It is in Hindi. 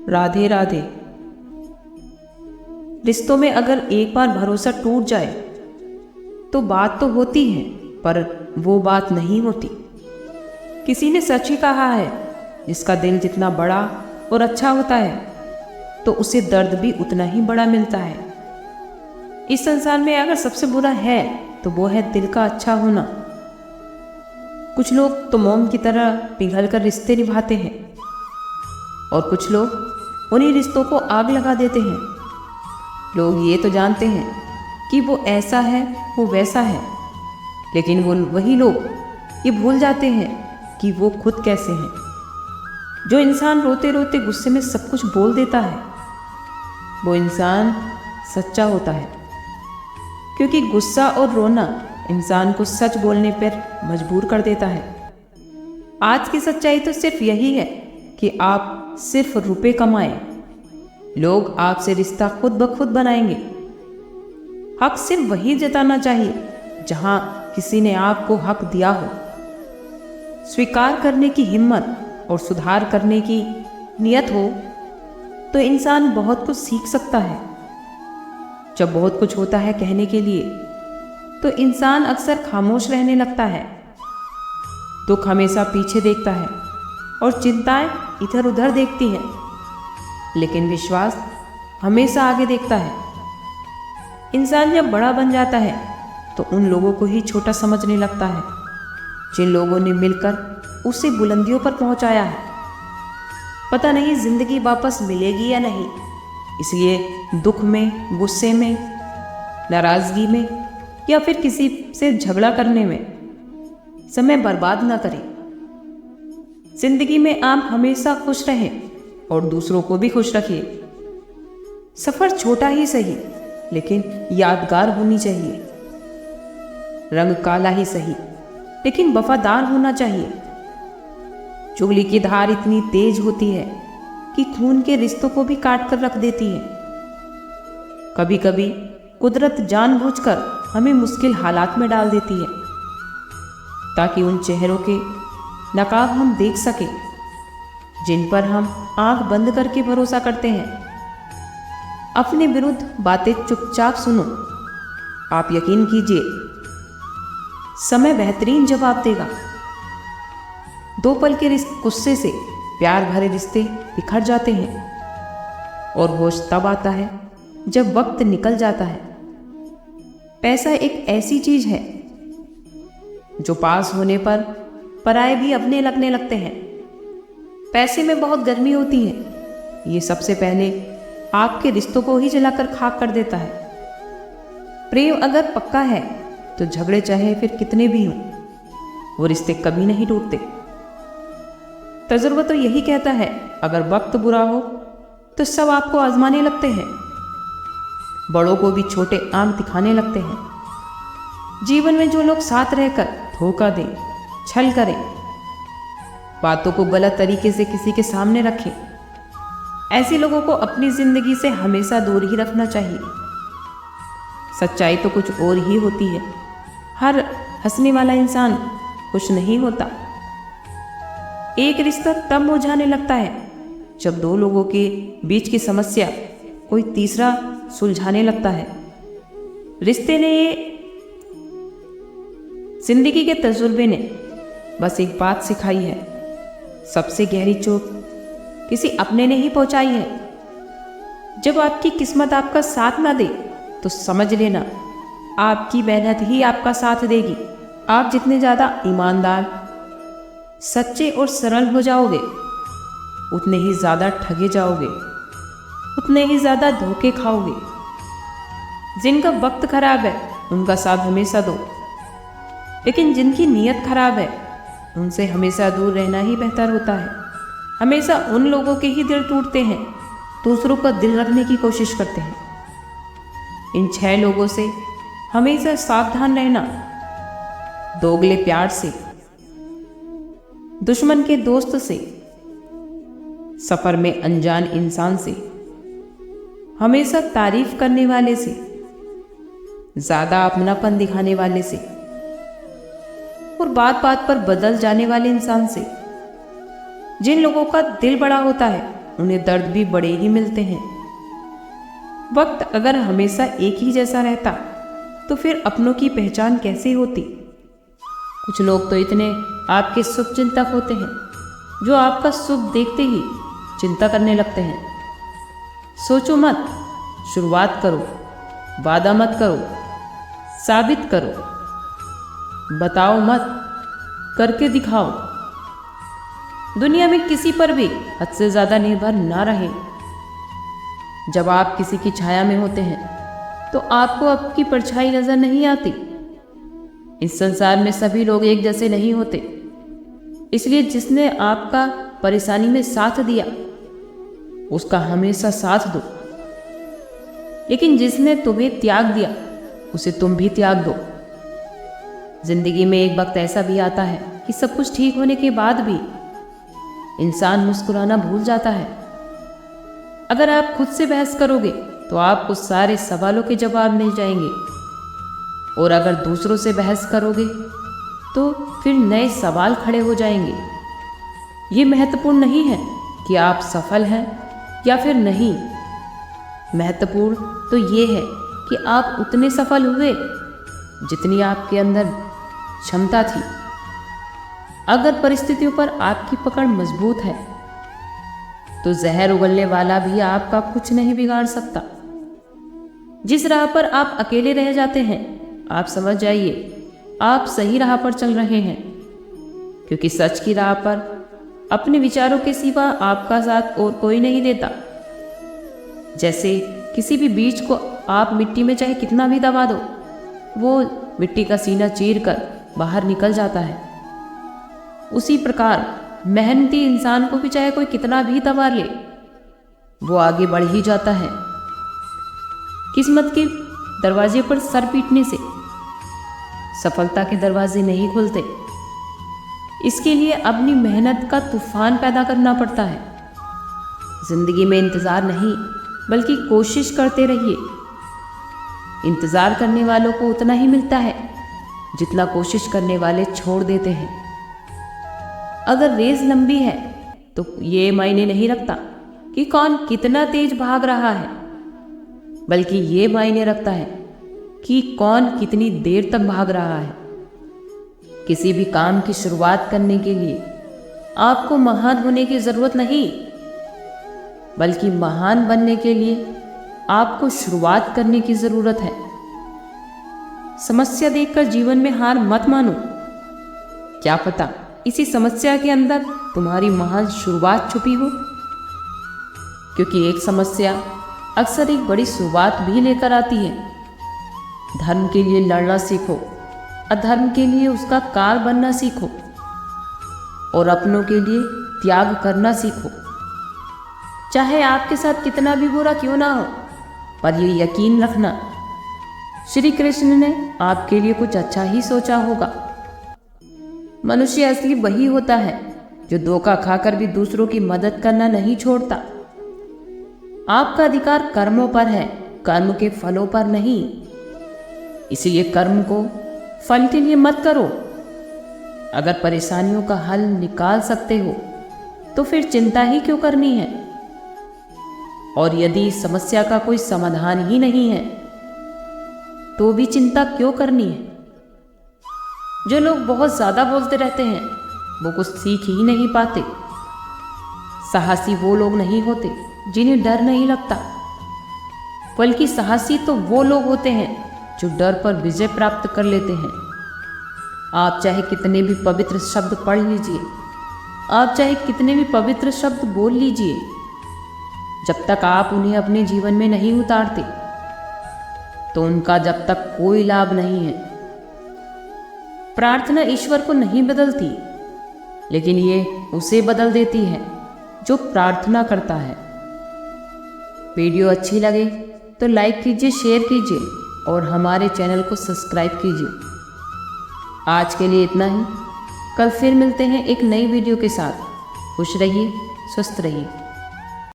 राधे राधे। रिश्तों में अगर एक बार भरोसा टूट जाए तो बात तो होती है, पर वो बात नहीं होती। किसी ने सच ही कहा है, जिसका दिल जितना बड़ा और अच्छा होता है तो उसे दर्द भी उतना ही बड़ा मिलता है। इस संसार में अगर सबसे बुरा है तो वो है दिल का अच्छा होना। कुछ लोग तो मोम की तरह पिघल कर रिश्ते निभाते हैं और कुछ लोग उन्हीं रिश्तों को आग लगा देते हैं। लोग ये तो जानते हैं कि वो ऐसा है, वो वैसा है, लेकिन वो वही लोग ये भूल जाते हैं कि वो खुद कैसे हैं। जो इंसान रोते रोते गुस्से में सब कुछ बोल देता है वो इंसान सच्चा होता है, क्योंकि गुस्सा और रोना इंसान को सच बोलने पर मजबूर कर देता है। आज की सच्चाई तो सिर्फ यही है कि आप सिर्फ रुपए कमाएं, लोग आपसे रिश्ता खुद ब खुद बनाएंगे। हक सिर्फ वही जताना चाहिए जहां किसी ने आपको हक दिया हो। स्वीकार करने की हिम्मत और सुधार करने की नियत हो तो इंसान बहुत कुछ सीख सकता है। जब बहुत कुछ होता है कहने के लिए तो इंसान अक्सर खामोश रहने लगता है। दुख हमेशा पीछे देखता है और चिंताएं इधर उधर देखती हैं, लेकिन विश्वास हमेशा आगे देखता है। इंसान जब बड़ा बन जाता है तो उन लोगों को ही छोटा समझने लगता है जिन लोगों ने मिलकर उसे बुलंदियों पर पहुंचाया है। पता नहीं जिंदगी वापस मिलेगी या नहीं, इसलिए दुख में, गुस्से में, नाराजगी में या फिर किसी से झगड़ा करने में समय बर्बाद ना करें। जिंदगी में आप हमेशा खुश रहें और दूसरों को भी खुश रखिए। सफर छोटा ही सही, लेकिन यादगार होनी चाहिए। रंग काला ही सही, लेकिन वफादार होना चाहिए। चुगली की धार इतनी तेज होती है कि खून के रिश्तों को भी काट कर रख देती है। कभी कभी कुदरत जानबूझकर हमें मुश्किल हालात में डाल देती है ताकि उन चेहरों के नकाब हम देख सकें जिन पर हम आंख बंद करके भरोसा करते हैं। अपने विरुद्ध बातें चुपचाप सुनो। आप यकीन कीजिए, समय बेहतरीन जवाब देगा। दो पल के गुस्से से प्यार भरे रिश्ते बिखर जाते हैं और होश तब आता है जब वक्त निकल जाता है। पैसा एक ऐसी चीज है जो पास होने पर पराये भी अपने लगने लगते हैं। पैसे में बहुत गर्मी होती है, ये सबसे पहले आपके रिश्तों को ही जलाकर खाक कर देता है। प्रेम अगर पक्का है तो झगड़े चाहे फिर कितने भी हों, वो रिश्ते कभी नहीं टूटते। तजुर्बा तो यही कहता है, अगर वक्त बुरा हो तो सब आपको आजमाने लगते हैं, बड़ों को भी छोटे आंख दिखाने लगते हैं। जीवन में जो लोग साथ रहकर धोखा दें, छल करें, बातों को गलत तरीके से किसी के सामने रखें, ऐसे लोगों को अपनी जिंदगी से हमेशा दूर ही रखना चाहिए। सच्चाई तो कुछ और ही होती है। हर हंसने वाला इंसान खुश नहीं होता। एक रिश्ता तब मुरझाने लगता है जब दो लोगों के बीच की समस्या कोई तीसरा सुलझाने लगता है। रिश्ते ने, जिंदगी के तजुर्बे ने बस एक बात सिखाई है, सबसे गहरी चोट किसी अपने ने ही पहुंचाई है। जब आपकी किस्मत आपका साथ ना दे तो समझ लेना आपकी मेहनत ही आपका साथ देगी। आप जितने ज़्यादा ईमानदार, सच्चे और सरल हो जाओगे उतने ही ज़्यादा ठगे जाओगे, उतने ही ज़्यादा धोखे खाओगे। जिनका वक्त खराब है उनका साथ हमेशा दो, लेकिन जिनकी नीयत खराब है उनसे हमेशा दूर रहना ही बेहतर होता है। हमेशा उन लोगों के ही दिल टूटते हैं दूसरों का दिल रखने की कोशिश करते हैं। इन 6 लोगों से हमेशा सावधान रहना, दोगले प्यार से, दुश्मन के दोस्त से, सफर में अनजान इंसान से, हमेशा तारीफ करने वाले से, ज्यादा अपनापन दिखाने वाले से और बात बात पर बदल जाने वाले इंसान से। जिन लोगों का दिल बड़ा होता है उन्हें दर्द भी बड़े ही मिलते हैं। वक्त अगर हमेशा एक ही जैसा रहता तो फिर अपनों की पहचान कैसे होती। कुछ लोग तो इतने आपके शुभ चिंतक होते हैं जो आपका शुभ देखते ही चिंता करने लगते हैं। सोचो मत, शुरुआत करो, वादा मत करो, साबित करो, बताओ मत, करके दिखाओ। दुनिया में किसी पर भी हद से ज़्यादा निर्भर ना रहे। जब आप किसी की छाया में होते हैं तो आपको आपकी परछाई नजर नहीं आती। इस संसार में सभी लोग एक जैसे नहीं होते, इसलिए जिसने आपका परेशानी में साथ दिया उसका हमेशा साथ दो, लेकिन जिसने तुम्हें त्याग दिया उसे तुम भी त्याग दो। जिंदगी में एक वक्त ऐसा भी आता है कि सब कुछ ठीक होने के बाद भी इंसान मुस्कुराना भूल जाता है। अगर आप खुद से बहस करोगे तो आपको सारे सवालों के जवाब मिल जाएंगे, और अगर दूसरों से बहस करोगे तो फिर नए सवाल खड़े हो जाएंगे। ये महत्वपूर्ण नहीं है कि आप सफल हैं या फिर नहीं, महत्वपूर्ण तो ये है कि आप उतने सफल हुए जितनी आपके अंदर क्षमता थी। अगर परिस्थितियों पर आपकी पकड़ मजबूत है तो जहर उगलने वाला भी आपका कुछ नहीं बिगाड़ सकता। जिस राह पर आप अकेले रह जाते हैं, आप समझ जाइए आप सही राह पर चल रहे हैं, क्योंकि सच की राह पर अपने विचारों के सिवा आपका साथ और कोई नहीं देता। जैसे किसी भी बीज को आप मिट्टी में चाहे कितना भी दबा दो, वो मिट्टी का सीना चीर कर बाहर निकल जाता है। उसी प्रकार मेहनती इंसान को भी चाहे कोई कितना भी दबा ले, वो आगे बढ़ ही जाता है। किस्मत के दरवाजे पर सर पीटने से सफलता के दरवाजे नहीं खुलते। इसके लिए अपनी मेहनत का तूफान पैदा करना पड़ता है। जिंदगी में इंतज़ार नहीं बल्कि कोशिश करते रहिए। इंतज़ार करने वालों को उतना ही मिलता है जितना कोशिश करने वाले छोड़ देते हैं। अगर रेस लंबी है तो ये मायने नहीं रखता कि कौन कितना तेज भाग रहा है, बल्कि ये मायने रखता है कि कौन कितनी देर तक भाग रहा है। किसी भी काम की शुरुआत करने के लिए आपको महान होने की ज़रूरत नहीं, बल्कि महान बनने के लिए आपको शुरुआत करने की ज़रूरत है। समस्या देखकर जीवन में हार मत मानो। क्या पता इसी समस्या के अंदर तुम्हारी महान शुरुआत छुपी हो, क्योंकि एक समस्या अक्सर एक बड़ी शुरुआत भी लेकर आती है। धर्म के लिए लड़ना सीखो, अधर्म के लिए उसका काल बनना सीखो, और अपनों के लिए त्याग करना सीखो। चाहे आपके साथ कितना भी बुरा क्यों ना हो, पर ये यकीन रखना श्री कृष्ण ने आपके लिए कुछ अच्छा ही सोचा होगा। मनुष्य असली वही होता है जो धोखा खाकर भी दूसरों की मदद करना नहीं छोड़ता। आपका अधिकार कर्मों पर है, कर्म के फलों पर नहीं। इसलिए कर्म को फल के लिए मत करो। अगर परेशानियों का हल निकाल सकते हो तो फिर चिंता ही क्यों करनी है। और यदि समस्या का कोई समाधान ही नहीं है तो भी चिंता क्यों करनी है। जो लोग बहुत ज़्यादा बोलते रहते हैं वो कुछ सीख ही नहीं पाते। साहसी वो लोग नहीं होते जिन्हें डर नहीं लगता, बल्कि साहसी तो वो लोग होते हैं जो डर पर विजय प्राप्त कर लेते हैं। आप चाहे कितने भी पवित्र शब्द पढ़ लीजिए, आप चाहे कितने भी पवित्र शब्द बोल लीजिए, जब तक आप उन्हें अपने जीवन में नहीं उतारते तो उनका जब तक कोई लाभ नहीं है। प्रार्थना ईश्वर को नहीं बदलती, लेकिन ये उसे बदल देती है जो प्रार्थना करता है। वीडियो अच्छी लगे तो लाइक कीजिए, शेयर कीजिए और हमारे चैनल को सब्सक्राइब कीजिए। आज के लिए इतना ही। कल फिर मिलते हैं एक नई वीडियो के साथ। खुश रहिए, स्वस्थ रहिए।